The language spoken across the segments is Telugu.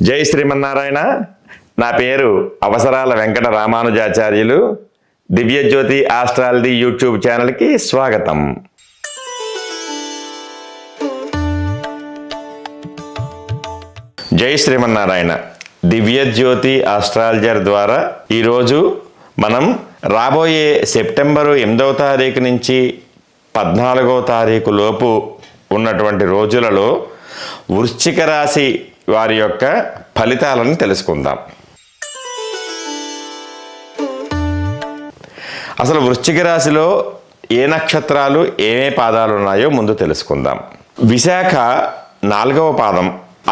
జై శ్రీమన్నారాయణ. నా పేరు అవసరాల వెంకట రామానుజాచార్యులు. దివ్యజ్యోతి ఆస్ట్రాలజీ యూట్యూబ్ ఛానల్కి స్వాగతం. జై శ్రీమన్నారాయణ. దివ్యజ్యోతి ఆస్ట్రాలజర్ ద్వారా ఈరోజు మనం రాబోయే సెప్టెంబరు 8వ తారీఖు నుంచి 14వ తారీఖు లోపు ఉన్నటువంటి రోజులలో వృశ్చిక రాశి వారి యొక్క ఫలితాలను తెలుసుకుందాం. అసలు వృశ్చిక రాశిలో ఏ నక్షత్రాలు ఏమే పాదాలు ఉన్నాయో ముందు తెలుసుకుందాం. విశాఖ 4వ పాదం,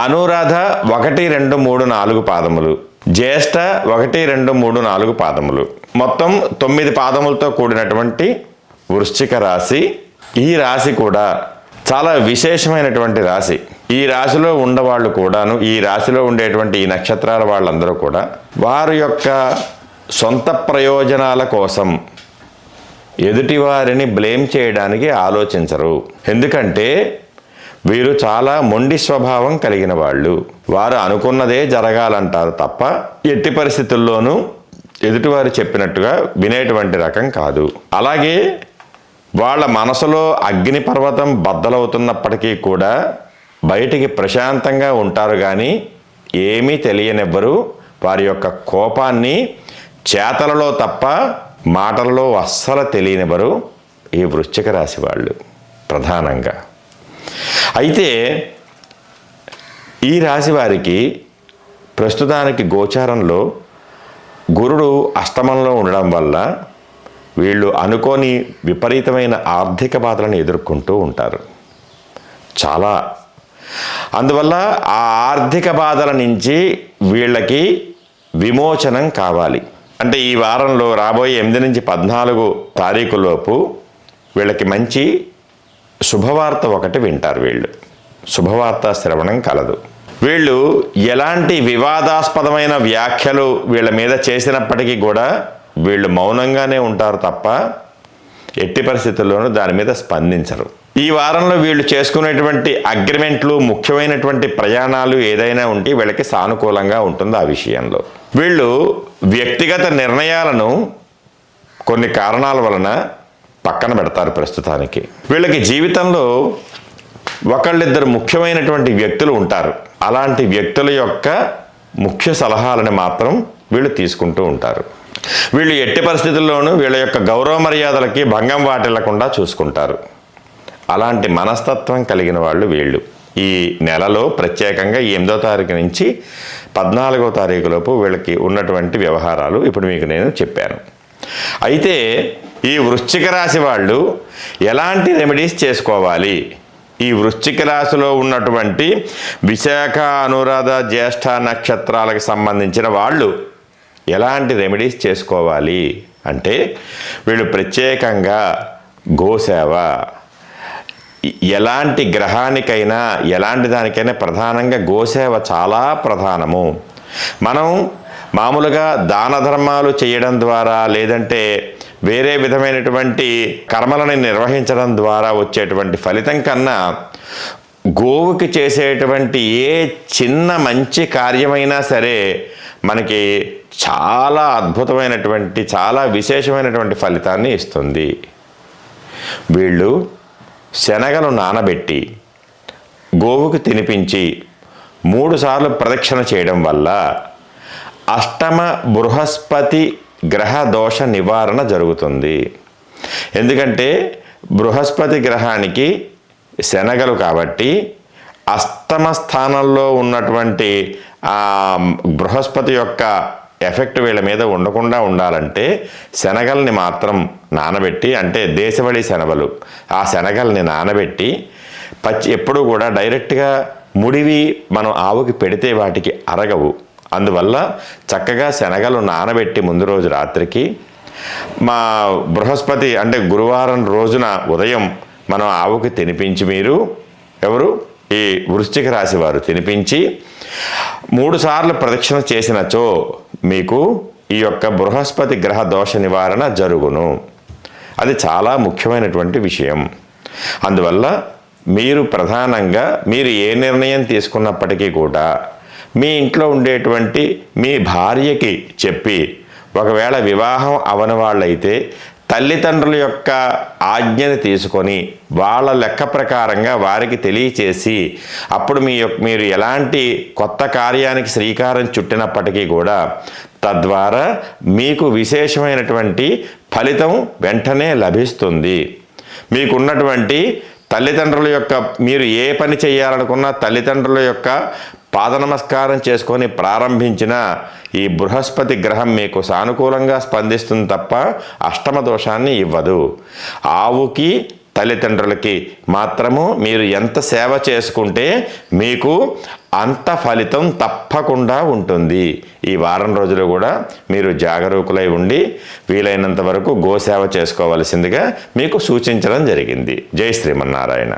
అనురాధ 1, 2, 3, 4 పాదములు, జ్యేష్ఠ 1, 2, 3, 4 పాదములు, మొత్తం 9 పాదములతో కూడినటువంటి వృశ్చిక రాశి. ఈ రాశి కూడా చాలా విశేషమైనటువంటి రాశి. ఈ రాశిలో ఉండవాళ్ళు కూడాను, ఈ రాశిలో ఉండేటువంటి ఈ నక్షత్రాల వాళ్ళందరూ కూడా వారి యొక్క సొంత ప్రయోజనాల కోసం ఎదుటివారిని బ్లేమ్ చేయడానికి ఆలోచించరు. ఎందుకంటే వీరు చాలా మొండి స్వభావం కలిగిన వాళ్ళు. వారు అనుకున్నదే జరగాలంటారు తప్ప ఎట్టి పరిస్థితుల్లోనూ ఎదుటివారు చెప్పినట్టుగా వినేటువంటి రకం కాదు. అలాగే వాళ్ళ మనసులో అగ్ని పర్వతం బద్దలవుతున్నప్పటికీ కూడా బయటికి ప్రశాంతంగా ఉంటారు, కానీ ఏమీ తెలియనివ్వరు. వారి యొక్క కోపాన్ని చేతలలో తప్ప మాటలలో అస్సలు తెలియనివ్వరు ఈ వృశ్చిక రాశి వాళ్ళు ప్రధానంగా. అయితే ఈ రాశి వారికి ప్రస్తుతానికి గోచారంలో గురుడు అష్టమంలో ఉండడం వల్ల వీళ్ళు అనుకోని విపరీతమైన ఆర్థిక బాధలను ఎదుర్కొంటూ ఉంటారు చాలా. అందువల్ల ఆ ఆర్థిక బాధల నుంచి వీళ్ళకి విమోచనం కావాలి అంటే ఈ వారంలో రాబోయే 8 నుంచి 14 తారీఖు లోపు వీళ్ళకి మంచి శుభవార్త ఒకటి వింటారు. వీళ్ళు శుభవార్త శ్రవణం కలదు. వీళ్ళు ఎలాంటి వివాదాస్పదమైన వ్యాఖ్యలు వీళ్ళ మీద చేసినప్పటికీ కూడా వీళ్ళు మౌనంగానే ఉంటారు తప్ప ఎట్టి పరిస్థితుల్లోనూ దాని మీద స్పందించరు. ఈ వారంలో వీళ్ళు చేసుకునేటువంటి అగ్రిమెంట్లు, ముఖ్యమైనటువంటి ప్రయాణాలు ఏదైనా ఉంటే వీళ్ళకి సానుకూలంగా ఉంటుంది. ఆ విషయంలో వీళ్ళు వ్యక్తిగత నిర్ణయాలను కొన్ని కారణాల వలన పక్కన పెడతారు ప్రస్తుతానికి. వీళ్ళకి జీవితంలో ఒకళ్ళిద్దరు ముఖ్యమైనటువంటి వ్యక్తులు ఉంటారు. అలాంటి వ్యక్తుల యొక్క ముఖ్య సలహాలను మాత్రం వీళ్ళు తీసుకుంటూ ఉంటారు. వీళ్ళు ఎట్టి పరిస్థితుల్లోనూ వీళ్ళ యొక్క గౌరవ మర్యాదలకి భంగం వాటిల్లకుండా చూసుకుంటారు. అలాంటి మనస్తత్వం కలిగిన వాళ్ళు వీళ్ళు. ఈ నెలలో ప్రత్యేకంగా 8వ తారీఖు నుంచి 14వ తారీఖు లోపు వీళ్ళకి ఉన్నటువంటి వ్యవహారాలు ఇప్పుడు మీకు నేను చెప్పాను. అయితే ఈ వృశ్చిక రాశి వాళ్ళు ఎలాంటి రెమెడీస్ చేసుకోవాలి? ఈ వృశ్చిక రాశిలో ఉన్నటువంటి విశాఖ, అనురాధ, జ్యేష్ఠ నక్షత్రాలకు సంబంధించిన వాళ్ళు ఎలాంటి రెమెడీస్ చేసుకోవాలి అంటే వీళ్ళు ప్రత్యేకంగా గోసేవ, ఎలాంటి గ్రహానికైనా ఎలాంటి దానికైనా ప్రధానంగా గోసేవ చాలా ప్రధానము. మనం మామూలుగా దాన ధర్మాలు చేయడం ద్వారా లేదంటే వేరే విధమైనటువంటి కర్మలను నిర్వహించడం ద్వారా వచ్చేటువంటి ఫలితం కన్నా గోవుకి చేసేటువంటి ఏ చిన్న మంచి కార్యమైనా సరే మనకి చాలా అద్భుతమైనటువంటి, చాలా విశేషమైనటువంటి ఫలితాన్ని ఇస్తుంది. వీళ్ళు శనగలు నానబెట్టి గోవుకు తినిపించి 3 సార్లు ప్రదక్షిణ చేయడం వల్ల అష్టమ బృహస్పతి గ్రహ దోష నివారణ జరుగుతుంది. ఎందుకంటే బృహస్పతి గ్రహానికి శనగలు కాబట్టి అష్టమ స్థానంలో ఉన్నటువంటి బృహస్పతి యొక్క ఎఫెక్ట్ వీళ్ళ మీద ఉండకుండా ఉండాలంటే శనగల్ని మాత్రం నానబెట్టి, అంటే దేశవళి శనగలు, ఆ శనగల్ని నానబెట్టి ఎప్పుడూ కూడా డైరెక్ట్గా ముడివి మనం ఆవుకి పెడితే వాటికి అరగవు. అందువల్ల చక్కగా శనగలు నానబెట్టి ముందు రోజు రాత్రికి మా బృహస్పతి అంటే గురువారం రోజున ఉదయం మనం ఆవుకి తినిపించి, మీరు ఎవరు ఈ వృశ్చిక రాశి వారు తినిపించి 3 సార్లు ప్రదక్షిణ చేసినచో మీకు ఈ యొక్క బృహస్పతి గ్రహ దోష నివారణ జరుగును. అది చాలా ముఖ్యమైనటువంటి విషయం. అందువల్ల మీరు ప్రధానంగా మీరు ఏ నిర్ణయం తీసుకున్నప్పటికీ కూడా మీ ఇంట్లో ఉండేటువంటి మీ భార్యకి చెప్పి, ఒకవేళ వివాహం అవని వాళ్ళైతే తల్లిదండ్రుల యొక్క ఆజ్ఞని తీసుకొని వాళ్ళ లెక్క ప్రకారంగా వారికి తెలియచేసి, అప్పుడు మీరు ఎలాంటి కొత్త కార్యానికి శ్రీకారం చుట్టినప్పటికీ కూడా తద్వారా మీకు విశేషమైనటువంటి ఫలితం వెంటనే లభిస్తుంది. మీకున్నటువంటి తల్లిదండ్రుల యొక్క, మీరు ఏ పని చేయాలనుకున్నా తల్లిదండ్రుల యొక్క పాద నమస్కారం చేసుకొని ప్రారంభించిన ఈ బృహస్పతి గ్రహం మీకు సానుకూలంగా స్పందిస్తుంది తప్ప అష్టమ దోషాన్ని ఇవ్వదు. ఆవుకి తల్లిదండ్రులకి మాత్రము మీరు ఎంత సేవ చేసుకుంటే మీకు అంత ఫలితం తప్పకుండా ఉంటుంది. ఈ వారం రోజులు కూడా మీరు జాగరూకులై ఉండి వీలైనంత వరకు గోసేవ చేసుకోవలసిందిగా మీకు సూచించడం జరిగింది. జై శ్రీమన్నారాయణ.